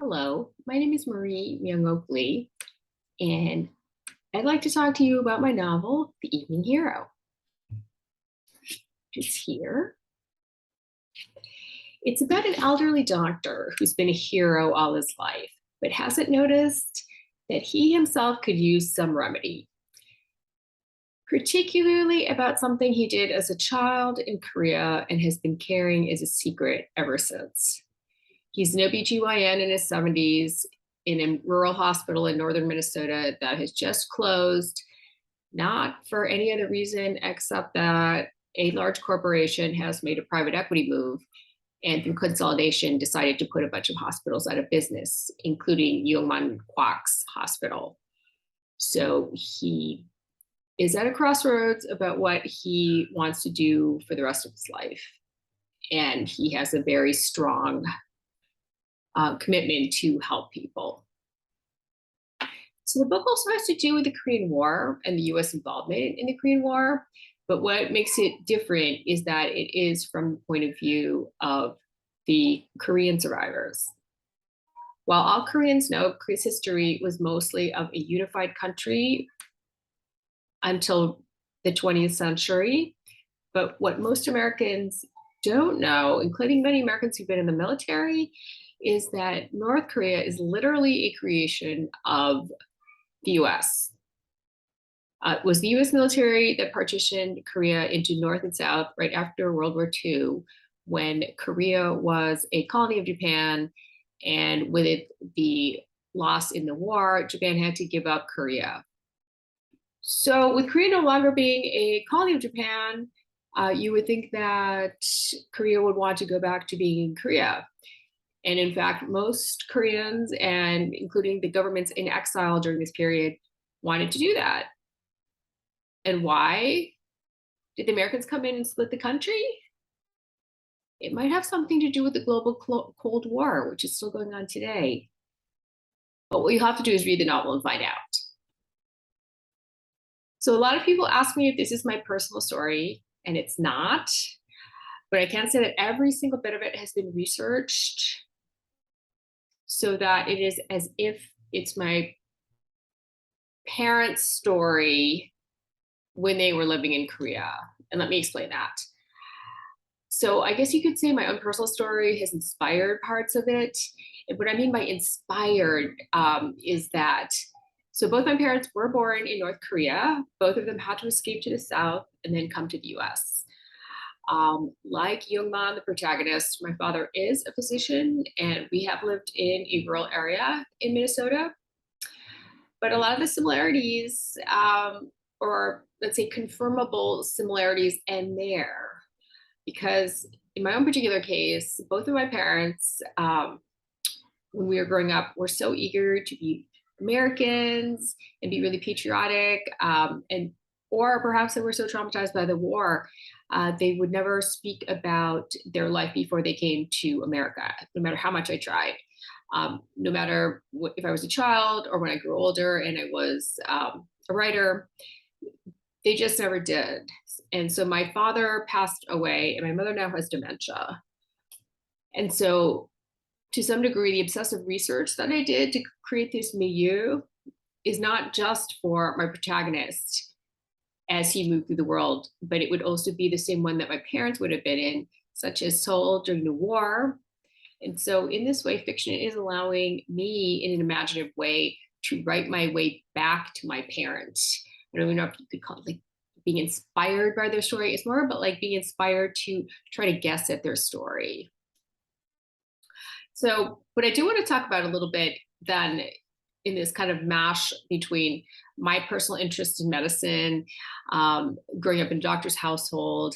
Hello, my name is Marie Myung-Ok, and I'd like to talk to you about my novel, The Evening Hero. It's here. It's about an elderly doctor who's been a hero all his life, but hasn't noticed that he himself could use some remedy, particularly about something he did as a child in Korea and has been carrying as a secret ever since. He's an OBGYN in his 70s in a rural hospital in northern Minnesota that has just closed, not for any other reason except that a large corporation has made a private equity move and through consolidation decided to put a bunch of hospitals out of business, including Kwak's hospital. So he is at a crossroads about what he wants to do for the rest of his life. And he has a very strong commitment to help people. So the book also has to do with the Korean War and the US involvement in the Korean War. But what makes it different is that it is from the point of view of the Korean survivors. While all Koreans know Korea's history was mostly of a unified country until the 20th century, but what most Americans don't know, including many Americans who've been in the military, is that North Korea is literally a creation of the US. It was the US military that partitioned Korea into North and South right after World War II, when Korea was a colony of Japan. And with it, the loss in the war, Japan had to give up Korea. So, with Korea no longer being a colony of Japan, you would think that Korea would want to go back to being Korea. And in fact, most Koreans, and including the governments in exile during this period, wanted to do that. And why did the Americans come in and split the country? It might have something to do with the global Cold War, which is still going on today. But what you have to do is read the novel and find out. So a lot of people ask me if this is my personal story, and it's not. But I can say that every single bit of it has been researched so that it is as if it's my parents' story when they were living in Korea. And let me explain that. So I guess you could say my own personal story has inspired parts of it. And what I mean by inspired is that, so both my parents were born in North Korea. Both of them had to escape to the South and then come to the US. Like Youngman, the protagonist, my father is a physician, and we have lived in a rural area in Minnesota. But a lot of the similarities, or let's say confirmable similarities, end there. Because in my own particular case, both of my parents, when we were growing up, were so eager to be Americans and be really patriotic, and or perhaps they were so traumatized by the war, they would never speak about their life before they came to America, no matter how much I tried. No matter if I was a child or when I grew older and I was a writer, they just never did. And so my father passed away, and my mother now has dementia. And so, to some degree, the obsessive research that I did to create this milieu is not just for my protagonist as he moved through the world, but it would also be the same one that my parents would have been in, such as Seoul during the war. And so, in this way, fiction is allowing me, in an imaginative way, to write my way back to my parents. I don't even know if you could call it like being inspired by their story. It's more about like being inspired to try to guess at their story. So, what I do want to talk about a little bit then in this kind of mash between my personal interest in medicine, growing up in a doctor's household,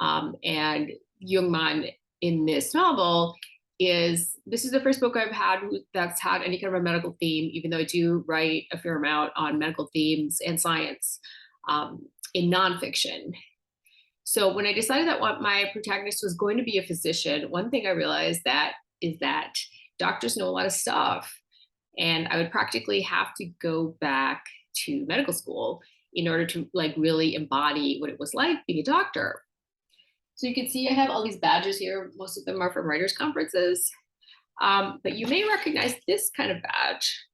and Jungmann in this novel is this is the first book I've had that's had any kind of a medical theme, even though I do write a fair amount on medical themes and science in nonfiction. So when I decided that what my protagonist was going to be a physician, one thing I realized that is that doctors know a lot of stuff, and I would practically have to go back to medical school in order to like really embody what it was like being a doctor. So you can see I have all these badges here. Most of them are from writers' conferences. But you may recognize this kind of badge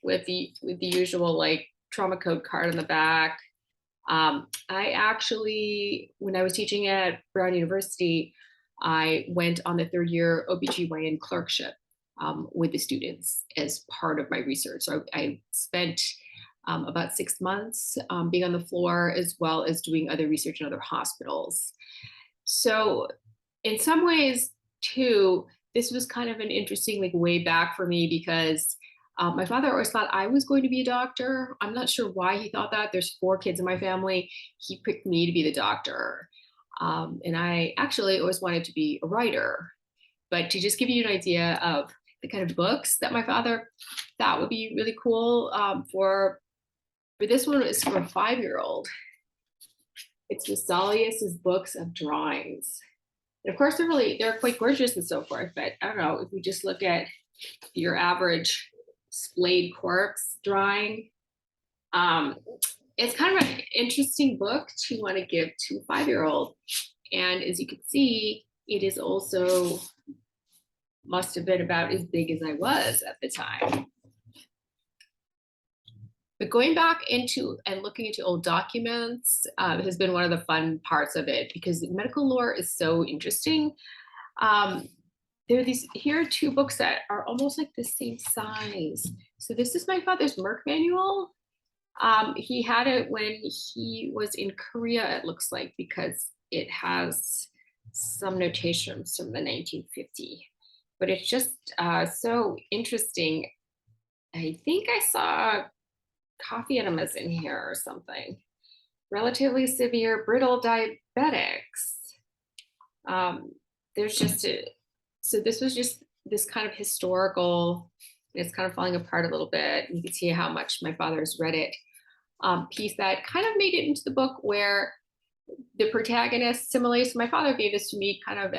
with the usual like trauma code card on the back. I actually, when I was teaching at Brown University, I went on the third year OBGYN clerkship with the students as part of my research. So I spent about 6 months being on the floor as well as doing other research in other hospitals. So in some ways, too, this was kind of an interesting like way back for me because my father always thought I was going to be a doctor. I'm not sure why he thought that. There's 4 kids in my family. He picked me to be the doctor. And I actually always wanted to be a writer. But to just give you an idea of the kind of books that my father thought would be really cool for this one is for a 5-year-old. It's Vesalius's books of drawings. And of course, they're quite gorgeous and so forth. But I don't know if we just look at your average splayed corpse drawing. Um, it's kind of an interesting book to want to give to a 5-year-old. And as you can see, it is also must have been about as big as I was at the time. But going back into and looking into old documents has been one of the fun parts of it because medical lore is so interesting. Here are 2 books that are almost like the same size. So this is my father's Merck manual. He had it when he was in Korea, it looks like, because it has some notations from the 1950. But it's just so interesting. I think I saw coffee enemas in here or something. Relatively severe brittle diabetics. There's just so this was just this kind of historical, it's kind of falling apart a little bit. You can see how much my father's read it. Piece that kind of made it into the book where the protagonist simulates. My father gave this to me kind of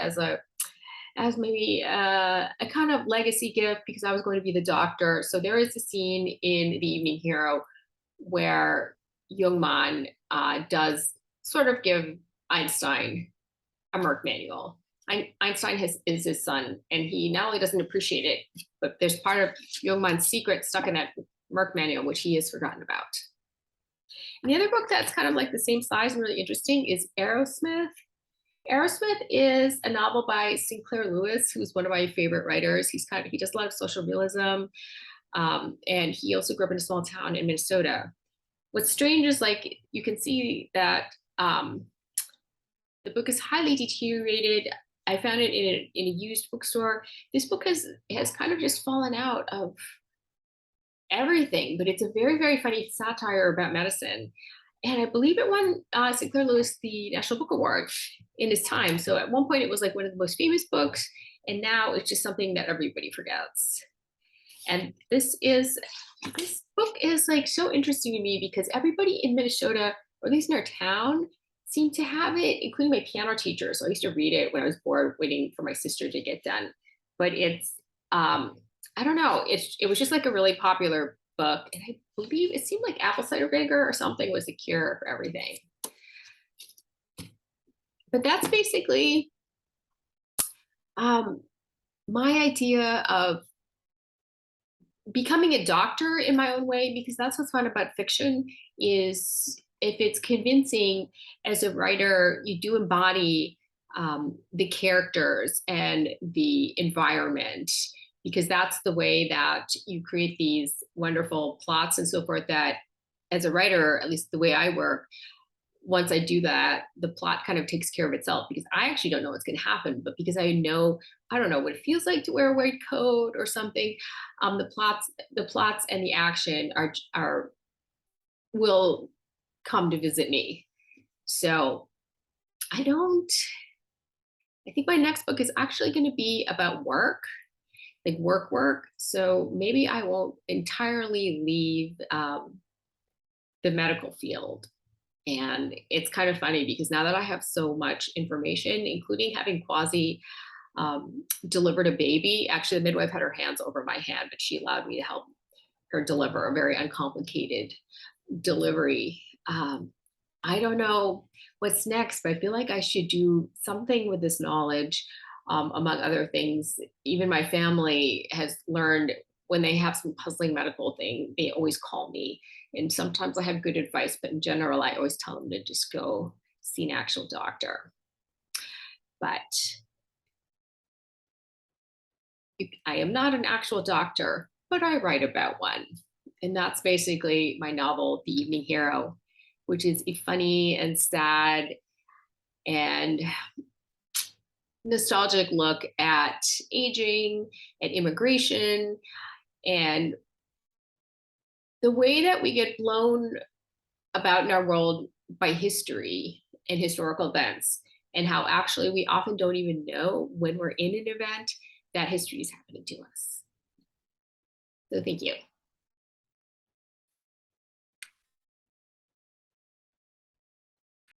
as maybe a kind of legacy gift because I was going to be the doctor. So there is a scene in The Evening Hero where Jungmann does sort of give Einstein a Merck manual. Einstein is his son, and he not only doesn't appreciate it, but there's part of Jungmann's secret stuck in that Merck manual, which he has forgotten about. And the other book that's kind of like the same size and really interesting is Aerosmith. Aerosmith is a novel by Sinclair Lewis, who's one of my favorite writers. He does a lot of social realism, and he also grew up in a small town in Minnesota. What's strange is like you can see that the book is highly deteriorated. I found it in a used bookstore. This book has kind of just fallen out of everything, but it's a very, very funny satire about medicine. And I believe it won Sinclair Lewis the National Book Award in his time. So at one point it was like one of the most famous books, and now it's just something that everybody forgets. And this book is like so interesting to me because everybody in Minnesota, or at least in our town, seemed to have it, including my piano teacher. So I used to read it when I was bored, waiting for my sister to get done. But it's I don't know, it was just like a really popular book, and I believe it seemed like apple cider vinegar or something was the cure for everything. But that's basically my idea of becoming a doctor in my own way, because that's what's fun about fiction is if it's convincing as a writer, you do embody the characters and the environment, because that's the way that you create these wonderful plots and so forth that as a writer, at least the way I work, once I do that, the plot kind of takes care of itself because I actually don't know what's going to happen, but because I don't know what it feels like to wear a white coat or something. The plots and the action will come to visit me. So I think my next book is actually going to be about work, like work. So maybe I won't entirely leave the medical field. And it's kind of funny because now that I have so much information, including having Quasi delivered a baby, actually the midwife had her hands over my hand, but she allowed me to help her deliver a very uncomplicated delivery. I don't know what's next, but I feel like I should do something with this knowledge. among other things. Even my family has learned when they have some puzzling medical thing, they always call me. And sometimes I have good advice, but in general, I always tell them to just go see an actual doctor. But I am not an actual doctor, but I write about one. And that's basically my novel, The Evening Hero, which is a funny and sad and nostalgic look at aging and immigration and the way that we get blown about in our world by history and historical events, and how actually we often don't even know when we're in an event that history is happening to us. So thank you.